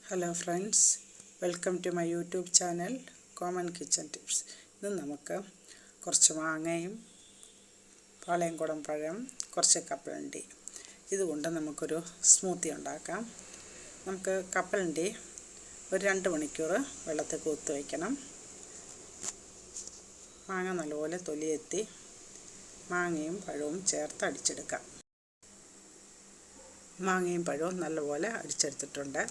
Hello friends, welcome to my YouTube channel Common Kitchen Tips. ഇന്ന് നമുക്ക് കുറച്ച് മാങ്ങയും പാളയംകുടം പഴം കുറച്ച് കപ്പലണ്ടി ഇതുകൊണ്ട് നമുക്കൊരു സ്മൂത്തി ഉണ്ടാക്കാം. നമുക്ക് കപ്പലണ്ടി ഒരു 2 മണിക്കൂർ വെള്ളത്തിൽ കുതിർത്ത് വയ്ക്കണം. മാങ്ങ നല്ലപോലെ തൊലിയെത്തി മാങ്ങയും പഴവും ചേർത്ത് അടിച്ചെടുക്കാം. മാങ്ങയും പഴവും നല്ലപോലെ അടിച്ചെടുത്തിട്ടുണ്ട്.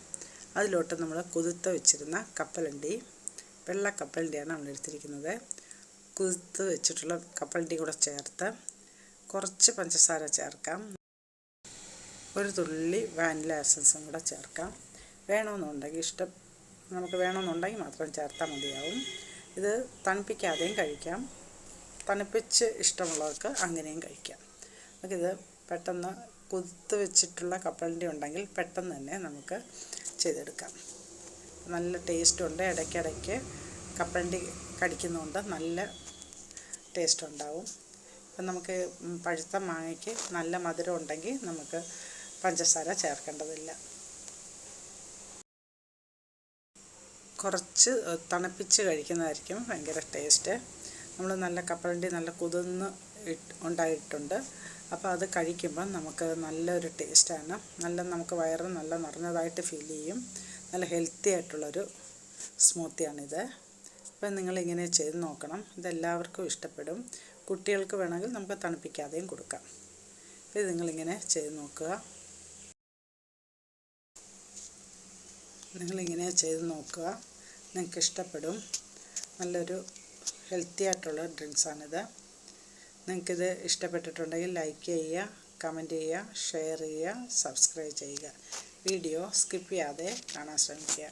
അതിലോട്ട് നമ്മൾ കുതിർത്ത് വെച്ചിരുന്ന കപ്പലണ്ടി, വെള്ള കപ്പലണ്ടിയാണ് നമ്മൾ എടുത്തിരിക്കുന്നത്. കുതിർത്ത് വെച്ചിട്ടുള്ള കപ്പലണ്ടി കൂടെ ചേർത്ത് കുറച്ച് പഞ്ചസാര ചേർക്കാം. ഒരു തുള്ളി വാനില എസൻസും കൂടെ ചേർക്കാം. നമുക്ക് വേണമെന്നുണ്ടെങ്കിൽ മാത്രം ചേർത്താൽ മതിയാവും. ഇത് തണുപ്പിക്കാതെയും കഴിക്കാം, തണുപ്പിച്ച് ഇഷ്ടമുള്ളവർക്ക് അങ്ങനെയും കഴിക്കാം. നമുക്കിത് പെട്ടെന്ന് കുതിർത്ത് വെച്ചിട്ടുള്ള കപ്പലണ്ടി ഉണ്ടെങ്കിൽ പെട്ടെന്ന് തന്നെ നമുക്ക് ചെയ്തെടുക്കാം. നല്ല ടേസ്റ്റുണ്ട്. ഇടയ്ക്കിടയ്ക്ക് കപ്പലണ്ടി കടിക്കുന്നതുകൊണ്ട് നല്ല ടേസ്റ്റ് ഉണ്ടാവും. അപ്പം നമുക്ക് പഴുത്ത മാങ്ങയ്ക്ക് നല്ല മധുരം ഉണ്ടെങ്കിൽ നമുക്ക് പഞ്ചസാര ചേർക്കേണ്ടതില്ല. കുറച്ച് തണുപ്പിച്ച് കഴിക്കുന്നതായിരിക്കും ഭയങ്കര ടേസ്റ്റ്. നമ്മൾ നല്ല കപ്പലണ്ടി നല്ല കുതിർന്ന് ഉണ്ടായിട്ടുണ്ട്. അപ്പോൾ അത് കഴിക്കുമ്പം നമുക്ക് നല്ലൊരു ടേസ്റ്റാണ്. നമുക്ക് വയറ് നല്ല നിറഞ്ഞതായിട്ട് ഫീൽ ചെയ്യും. നല്ല ഹെൽത്തി ആയിട്ടുള്ളൊരു സ്മൂത്തിയാണിത്. അപ്പം നിങ്ങളിങ്ങനെ ചെയ്ത് നോക്കണം. ഇതെല്ലാവർക്കും ഇഷ്ടപ്പെടും. കുട്ടികൾക്ക് വേണമെങ്കിൽ നമുക്ക് തണുപ്പിക്കാതെയും കൊടുക്കാം. ഇത് നിങ്ങളിങ്ങനെ ചെയ്ത് നോക്കുക. നിങ്ങൾക്ക് ഇഷ്ടപ്പെടും. നല്ലൊരു ഹെൽത്തി ആയിട്ടുള്ള ഡ്രിങ്ക്സാണിത്. നിങ്ങൾക്കിത് ഇഷ്ടപ്പെട്ടിട്ടുണ്ടെങ്കിൽ ലൈക്ക് ചെയ്യുക, കമൻറ്റ് ചെയ്യുക, ഷെയർ ചെയ്യുക, സബ്സ്ക്രൈബ് ചെയ്യുക. വീഡിയോ സ്കിപ്പ് ചെയ്യാതെ കാണാൻ ശ്രമിക്കുക.